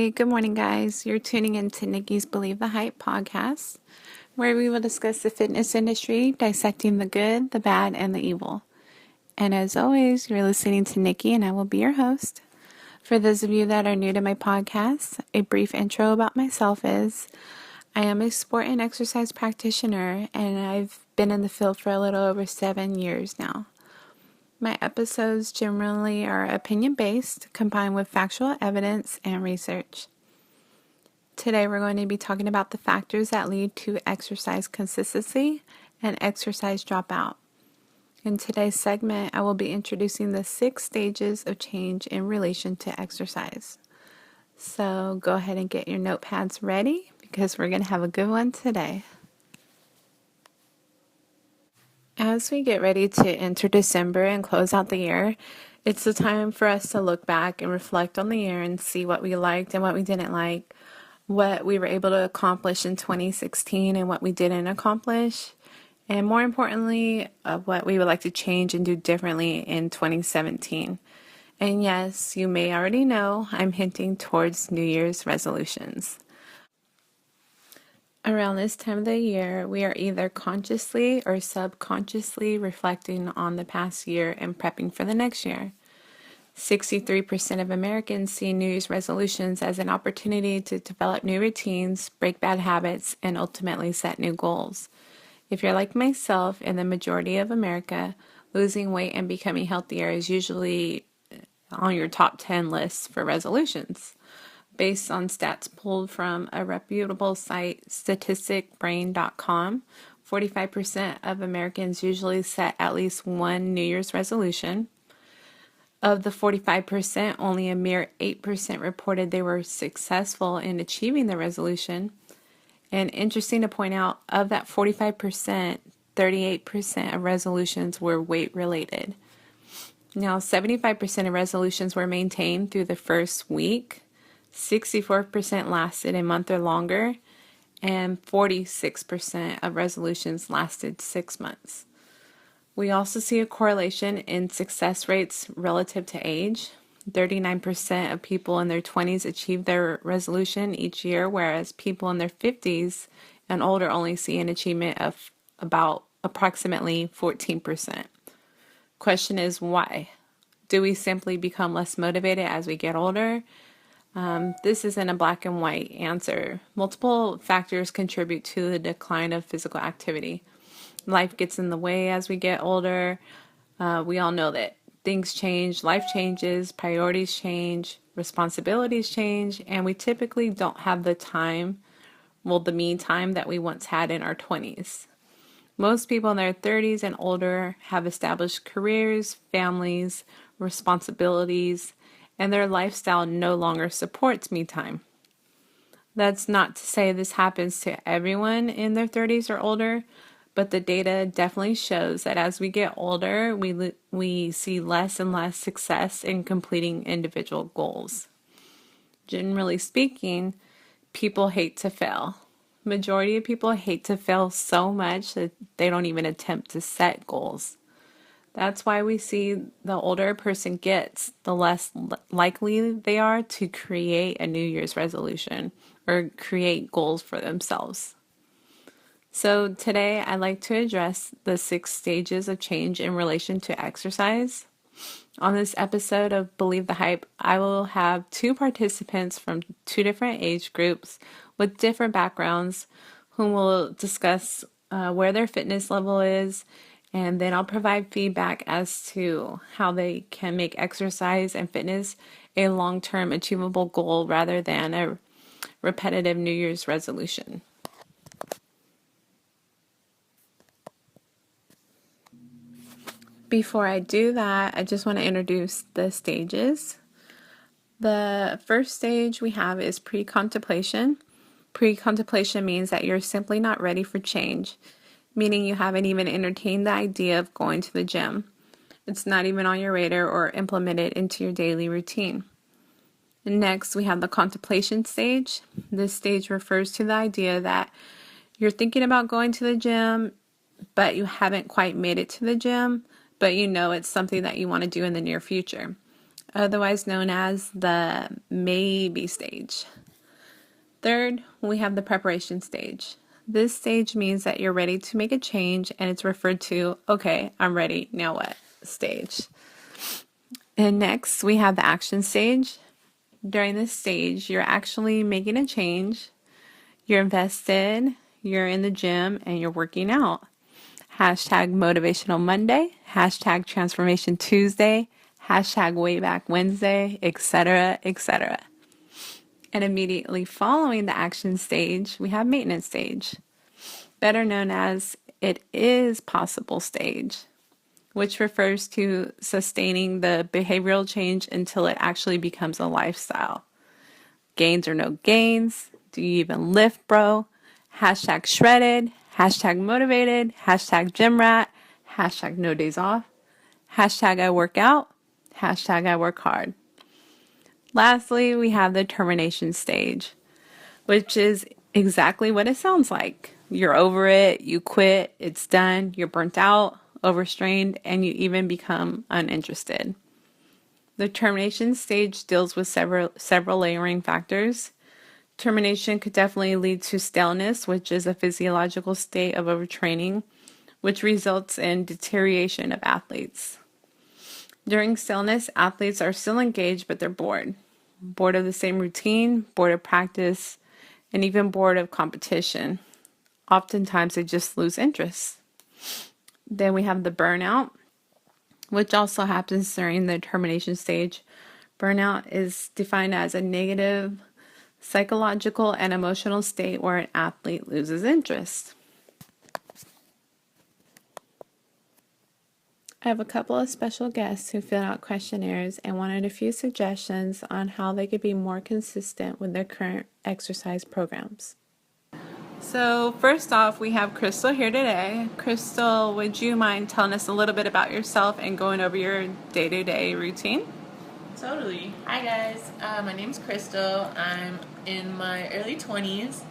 Hey, good morning, guys. You're tuning in to Nikki's Believe the Hype podcast, where we will discuss the fitness industry, dissecting the good, the bad, and the evil. And as always, you're listening to Nikki, and I will be your host. For those of you that are new to my podcast, a brief intro about myself is I am a sport and exercise practitioner, and I've been in the field for a little over 7 years now. My episodes generally are opinion-based, combined with factual evidence and research. Today we're going to be talking about the factors that lead to exercise consistency and exercise dropout. In today's segment, I will be introducing the 6 stages of change in relation to exercise. So go ahead and get your notepads ready because we're going to have a good one today. As we get ready to enter December and close out the year, it's the time for us to look back and reflect on the year and see what we liked and what we didn't like, what we were able to accomplish in 2016 and what we didn't accomplish, and more importantly, what we would like to change and do differently in 2017. And yes, you may already know, I'm hinting towards New Year's resolutions. Around this time of the year, we are either consciously or subconsciously reflecting on the past year and prepping for the next year. 63% of Americans see New Year's resolutions as an opportunity to develop new routines, break bad habits, and ultimately set new goals. If you're like myself and the majority of America, losing weight and becoming healthier is usually on your top 10 lists for resolutions. Based on stats pulled from a reputable site, statisticbrain.com, 45% of Americans usually set at least one New Year's resolution. Of the 45%, only a mere 8% reported they were successful in achieving the resolution. And interesting to point out, of that 45%, 38% of resolutions were weight-related. Now, 75% of resolutions were maintained through the first week, 64% lasted a month or longer, and 46% of resolutions lasted 6 months. We also see a correlation in success rates relative to age. 39% of people in their 20s achieve their resolution each year, whereas people in their 50s and older only see an achievement of about approximately 14%. Question is why? Do we simply become less motivated as we get older? This isn't a black and white answer. Multiple factors contribute to the decline of physical activity. Life gets in the way as we get older. We all know that things change, life changes, priorities change, responsibilities change, and we typically don't have the time, the me time that we once had in our 20s. Most people in their 30s and older have established careers, families, responsibilities, and their lifestyle no longer supports me time. That's not to say this happens to everyone in their 30s or older, but the data definitely shows that as we get older, we see less and less success in completing individual goals. Generally speaking, people hate to fail. Majority of people hate to fail so much that they don't even attempt to set goals. That's why we see the older a person gets, the less likely they are to create a New Year's resolution or create goals for themselves. So today I'd like to address the 6 stages of change in relation to exercise. On this episode of Believe the Hype, I will have 2 participants from 2 different age groups with different backgrounds whom will discuss where their fitness level is, and then I'll provide feedback as to how they can make exercise and fitness a long-term achievable goal rather than a repetitive New Year's resolution. Before I do that, I just want to introduce the stages. The first stage we have is pre-contemplation. Pre-contemplation means that you're simply not ready for change, meaning you haven't even entertained the idea of going to the gym. It's not even on your radar or implemented into your daily routine. Next, we have the contemplation stage. This stage refers to the idea that you're thinking about going to the gym, but you haven't quite made it to the gym, but you know it's something that you want to do in the near future. otherwise known as the maybe stage. Third, we have the preparation stage. This stage means that you're ready to make a change, and it's referred to, okay, I'm ready, now what stage. And next, we have the action stage. During this stage, you're actually making a change, you're invested, you're in the gym, and you're working out. Hashtag Motivational Monday, hashtag Transformation Tuesday, hashtag Way Back Wednesday, etc., etc. And immediately following the action stage, we have maintenance stage, better known as it is possible stage, which refers to sustaining the behavioral change until it actually becomes a lifestyle. Gains or no gains? Do you even lift, bro? Hashtag shredded, hashtag motivated, hashtag gym rat, hashtag no days off, hashtag I work out, hashtag I work hard. Lastly, we have the termination stage, which is exactly what it sounds like. You're over it, you quit, it's done, you're burnt out, overstrained, and you even become uninterested. The termination stage deals with several layering factors. Termination could definitely lead to staleness, which is a physiological state of overtraining, which results in deterioration of athletes. During staleness, athletes are still engaged, but they're bored. Bored of the same routine, bored of practice, and even bored of competition. Oftentimes, they just lose interest. Then we have the burnout, which also happens during the termination stage. Burnout is defined as a negative psychological and emotional state where an athlete loses interest. I have a couple of special guests who filled out questionnaires and wanted a few suggestions on how they could be more consistent with their current exercise programs. So first off, we have Crystal here today. Crystal, would you mind telling us a little bit about yourself and going over your day-to-day routine? Totally. Hi guys, my name's Crystal. I'm in my early 20s,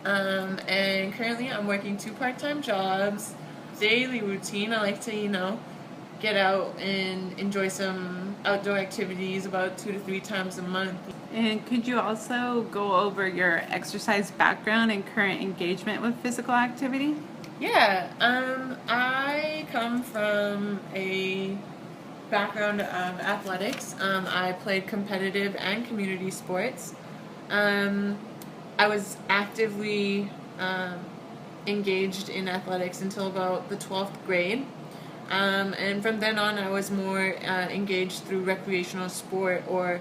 and currently I'm working 2 part-time jobs. Daily routine, I like to, get out and enjoy some outdoor activities about 2 to 3 times a month. And could you also go over your exercise background and current engagement with physical activity? Yeah, I come from a background of athletics. I played competitive and community sports. I was actively engaged in athletics until about the 12th grade. And from then on, I was more engaged through recreational sport or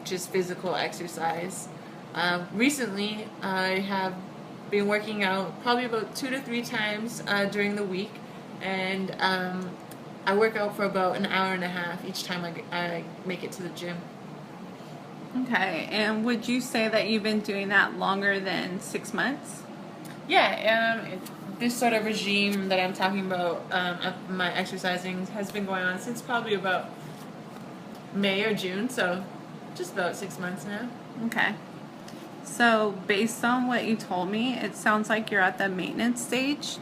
just physical exercise. Recently, I have been working out probably about 2 to 3 times during the week, and I work out for about an hour and a half each time I make it to the gym. Okay, and would you say that you've been doing that longer than 6 months? Yeah, this sort of regime that I'm talking about, my exercising has been going on since probably about May or June, so just about 6 months now. Okay. So based on what you told me, it sounds like you're at the maintenance stage.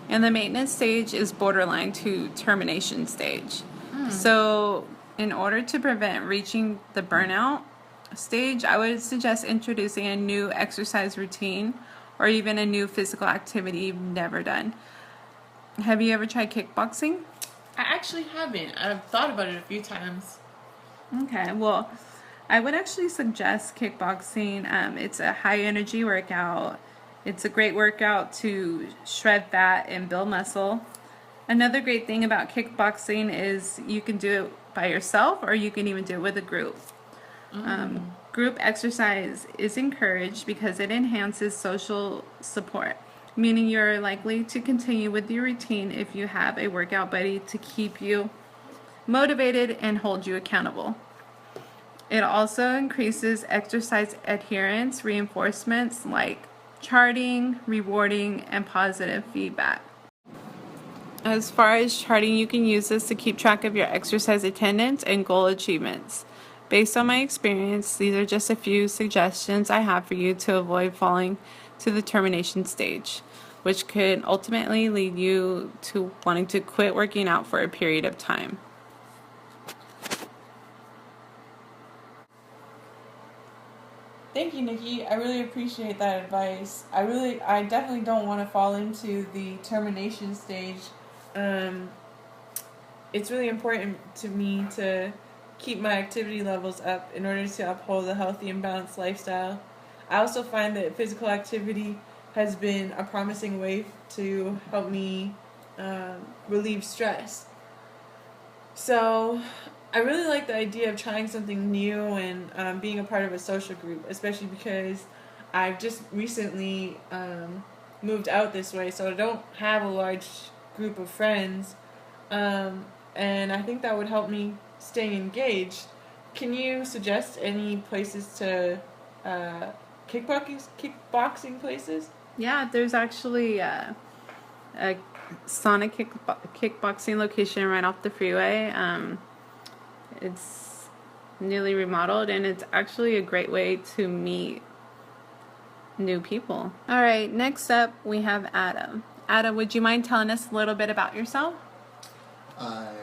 And the maintenance stage is borderline to termination stage. So in order to prevent reaching the burnout stage, I would suggest introducing a new exercise routine or even a new physical activity you've never done. Have you ever tried kickboxing? I actually haven't. I've thought about it a few times. Okay, well, I would actually suggest kickboxing. It's a high energy workout. It's a great workout to shred fat and build muscle. Another great thing about kickboxing is you can do it by yourself or you can even do it with a group. Group exercise is encouraged because it enhances social support, meaning you're likely to continue with your routine if you have a workout buddy to keep you motivated and hold you accountable. It also increases exercise adherence, reinforcements like charting, rewarding, and positive feedback. As far as charting, you can use this to keep track of your exercise attendance and goal achievements. Based on my experience, these are just a few suggestions I have for you to avoid falling to the termination stage, which could ultimately lead you to wanting to quit working out for a period of time. you, Nikki. I really appreciate that advice. I definitely don't want to fall into the termination stage. Um, it's really important to me to keep my activity levels up in order to uphold a healthy and balanced lifestyle. I also find that physical activity has been a promising way to help me relieve stress. So, I really like the idea of trying something new and being a part of a social group, especially because I've just recently moved out this way, so I don't have a large group of friends. Um, and I think that would help me stay engaged. Can you suggest any places to kickboxing places? Yeah, there's actually a Sonic kickboxing location right off the freeway. It's newly remodeled, and it's actually a great way to meet new people. All right, next up we have Adam. Adam, would you mind telling us a little bit about yourself? Well,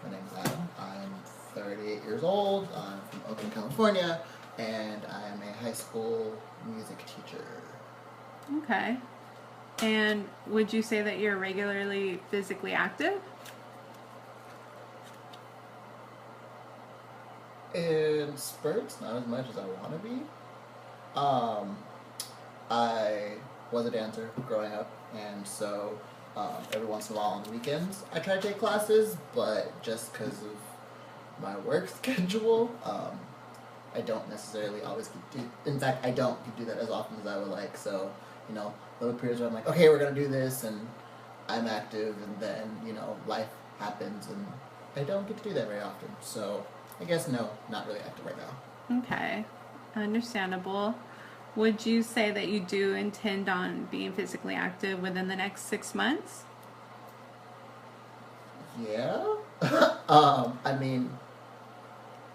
my name's Adam. I'm 38 years old. I'm from Oakland, California, and I am a high school music teacher. Okay. And would you say that you're regularly physically active? In spurts, not as much as I want to be. I was a dancer growing up, and so every once in a while on the weekends I try to take classes, but just because of my work schedule, I don't necessarily always in fact, I don't do that as often as I would like. So, little periods where I'm like, okay, we're gonna do this, and I'm active, and then life happens, and I don't get to do that very often. So, I guess no, not really active right now. Okay, understandable. Would you say that you do intend on being physically active within the next 6 months? Yeah. I mean,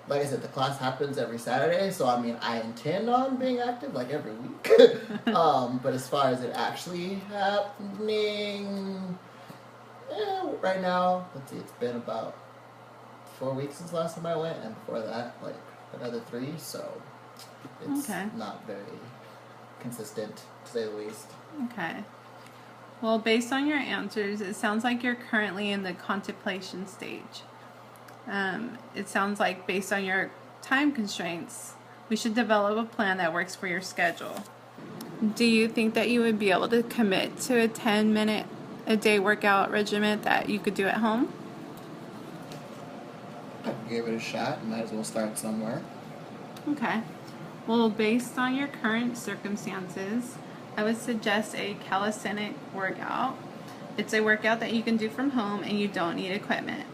like I said, the class happens every Saturday, so I intend on being active like every week. But as far as it actually happening, right now, let's see, it's been about 4 weeks since last time I went, and before that, like another 3, so it's not very consistent, to say the least. Okay. Well, based on your answers, it sounds like you're currently in the contemplation stage. It sounds like based on your time constraints, we should develop a plan that works for your schedule. Do you think that you would be able to commit to a 10-minute a day workout regimen that you could do at home? I could give it a shot. Might as well start somewhere. Okay. Well, based on your current circumstances, I would suggest a calisthenic workout. It's a workout that you can do from home and you don't need equipment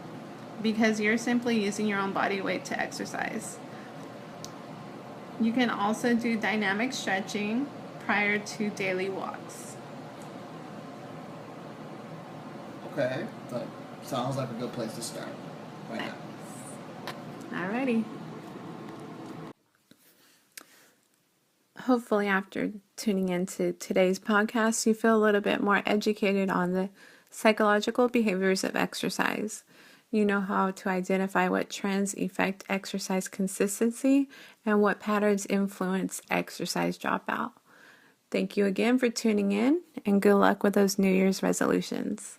because you're simply using your own body weight to exercise. You can also do dynamic stretching prior to daily walks. Okay, that sounds like a good place to start right now. Alrighty. Hopefully after tuning into today's podcast, you feel a little bit more educated on the psychological behaviors of exercise. You know how to identify what trends affect exercise consistency and what patterns influence exercise dropout. Thank you again for tuning in, and good luck with those New Year's resolutions.